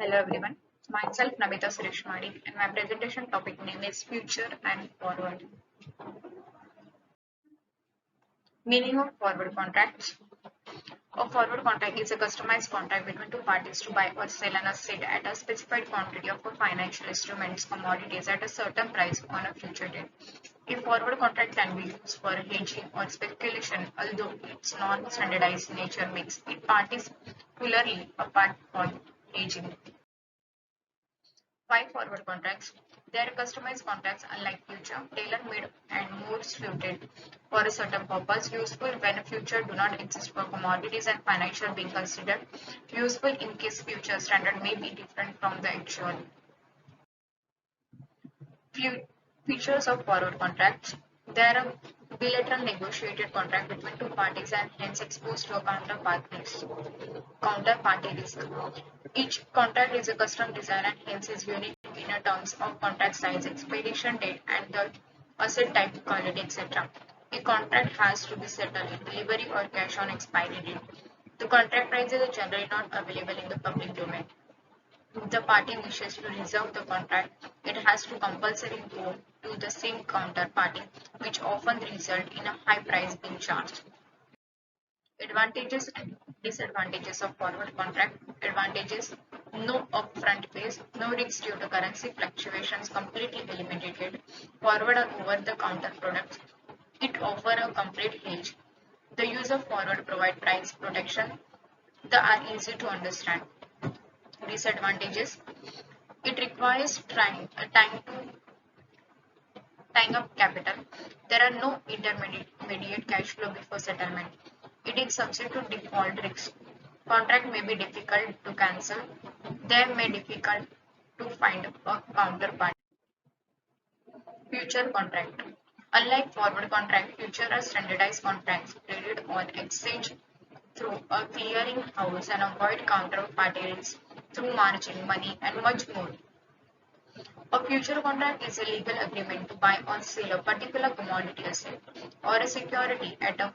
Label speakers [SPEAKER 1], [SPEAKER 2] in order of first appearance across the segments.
[SPEAKER 1] Hello everyone, myself Nabita Sureshmari and my presentation topic name is Future and Forward. Meaning of forward contracts. A forward contract is a customized contract between two parties to buy or sell an asset at a specified quantity of a financial instruments, commodities at a certain price on a future date. A forward contract can be used for hedging or speculation, although its non-standardized nature makes it particularly apart from hedging. Why forward contracts? They are customized contracts unlike future, tailor-made and more suited for a certain purpose, useful when future do not exist for commodities and financial being considered, useful in case future standard may be different from the actual. Few features of forward contracts. They are a bilateral negotiated contract between two parties and hence exposed to a counterparty risk. Each contract is a custom design and hence is unique in terms of contract size, expiration date, and the asset type, quality, etc. A contract has to be settled in delivery or cash on expiry date. The contract prices are generally not available in the public domain. If the party wishes to reserve the contract, it has to compulsory go to the same counterparty, which often result in a high price being charged. Advantages and disadvantages of forward contract. Advantages: no upfront fees, no risk due to currency fluctuations, completely eliminated. Forward or over-the-counter products. It offer a complete hedge. The use of forward provide price protection. They are easy to understand. Disadvantages: it requires time to tying up capital. There are no intermediate cash flow before settlement. It is subject to default risk. Contract may be difficult to cancel. They may be difficult to find a counterpart. Future contract. Unlike forward contract, future are standardized contracts traded on exchange through a clearing house and avoid counterparty risk through margin, money, and much more. A future contract is a legal agreement to buy or sell a particular commodity asset or a security at a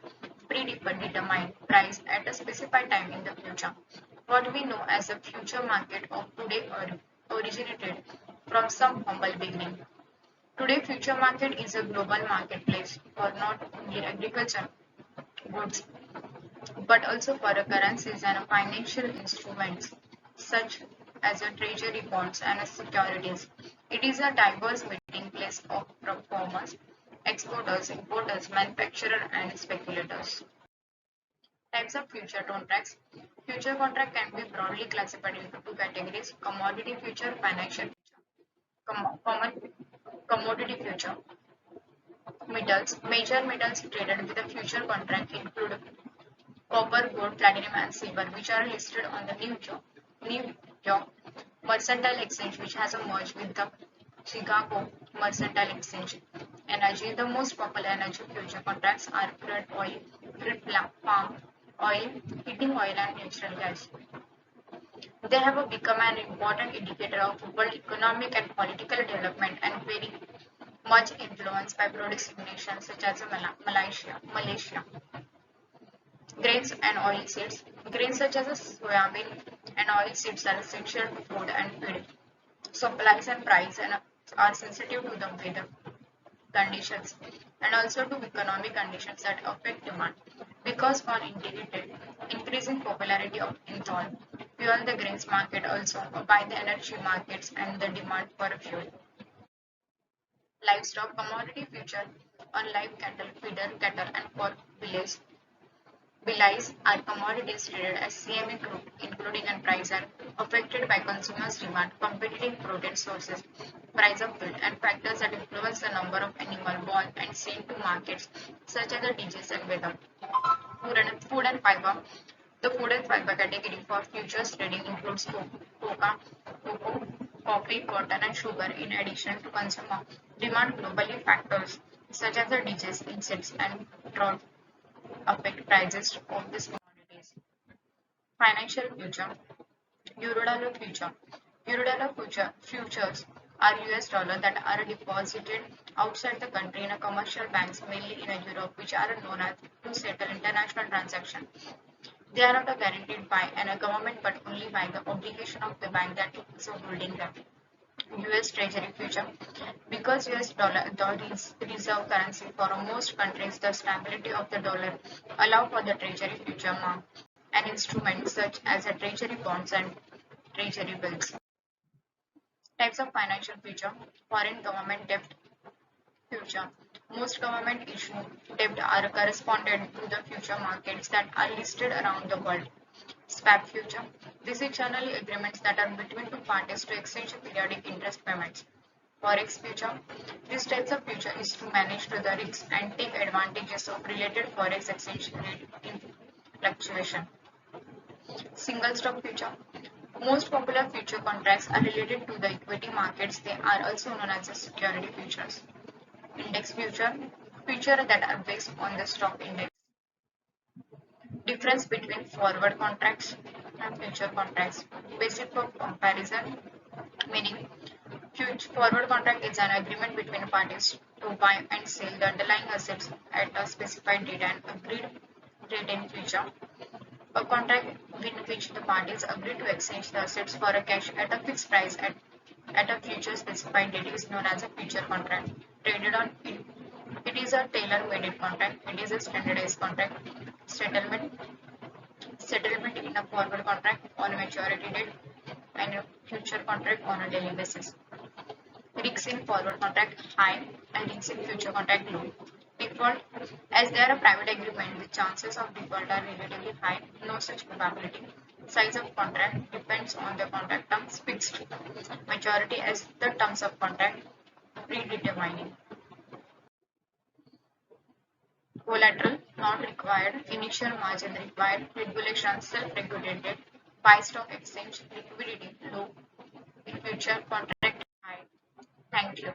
[SPEAKER 1] predetermined price at a specified time in the future. What we know as the future market of today originated from some humble beginning. Today, future market is a global marketplace for not only agriculture goods but also for currencies and financial instruments such as treasury bonds and securities. It is a diverse meeting place of performers, exporters, importers, manufacturers, and speculators. Types of future contracts. Future contract can be broadly classified into two categories: commodity future, financial future. Common commodity future. Metals. Major metals traded with a future contract include copper, gold, platinum, and silver, which are listed on the New York Mercantile Exchange, which has a merge with the Chicago Mercantile Exchange. Energy. The most popular energy future contracts are crude oil, palm oil, heating oil, and natural gas. They have become an important indicator of world economic and political development and very much influenced by producing nations such as Malaysia. Grains and oil seeds. Grains such as soybean and oil seeds are essential to food and feed. Supplies and price are sensitive to the weather conditions and also to economic conditions that affect demand. Because for integrated, increasing popularity of ethanol, fuel the grains market also by the energy markets and the demand for fuel. Livestock commodity future on live cattle, feeder cattle and pork belies are commodities traded as CME group, including and price are affected by consumers' demand, competing protein sources, price of feed, and factors that influence the number of animal born and sent to markets, such as the disease and weather. Food and fiber. The food and fiber category for futures trading includes cocoa, coffee, cotton, and sugar, in addition to consumer demand globally factors such as the disease, insects, and drought affect prices of these commodities. Financial future, Eurodollar future. Eurodollar futures are US dollar that are deposited outside the country in a commercial banks, mainly in Europe, which are known as to settle international transactions. They are not guaranteed by a government but only by the obligation of the bank that is holding them. US Treasury future. Because US dollar the reserve currency for most countries, the stability of the dollar allow for the Treasury future mark and instruments such as a Treasury bonds and Treasury bills. Types of financial future. Foreign government debt future. Most government issue debt are correspondent to the future markets that are listed around the world. Swap future. These are generally agreements that are between two parties to exchange periodic interest payments. Forex future. These types of future is to manage the risks and take advantages of related forex exchange rate in fluctuation. Single stock future. Most popular future contracts are related to the equity markets. They are also known as the security futures. Index future. Future that are based on the stock index. Difference between forward contracts and future contracts. Basic for comparison, meaning future forward contract is an agreement between parties to buy and sell the underlying assets at a specified date and agreed date in future. A contract in which the parties agree to exchange the assets for a cash at a fixed price at a future specified date is known as a future contract. Traded on it. It is a tailor-made contract. It is a standardized contract. Settlement Settlement in a forward contract on a maturity date and a future contract on a daily basis. Risks in forward contract high and risks in future contract low. Default, as they are a private agreement, the chances of default are relatively high, no such probability. Size of contract depends on the contract terms fixed. Maturity as the terms of contract predetermining. Collateral not required, initial margin required, regulation self-regulated, buy stock exchange, liquidity low, future contract high. Thank you.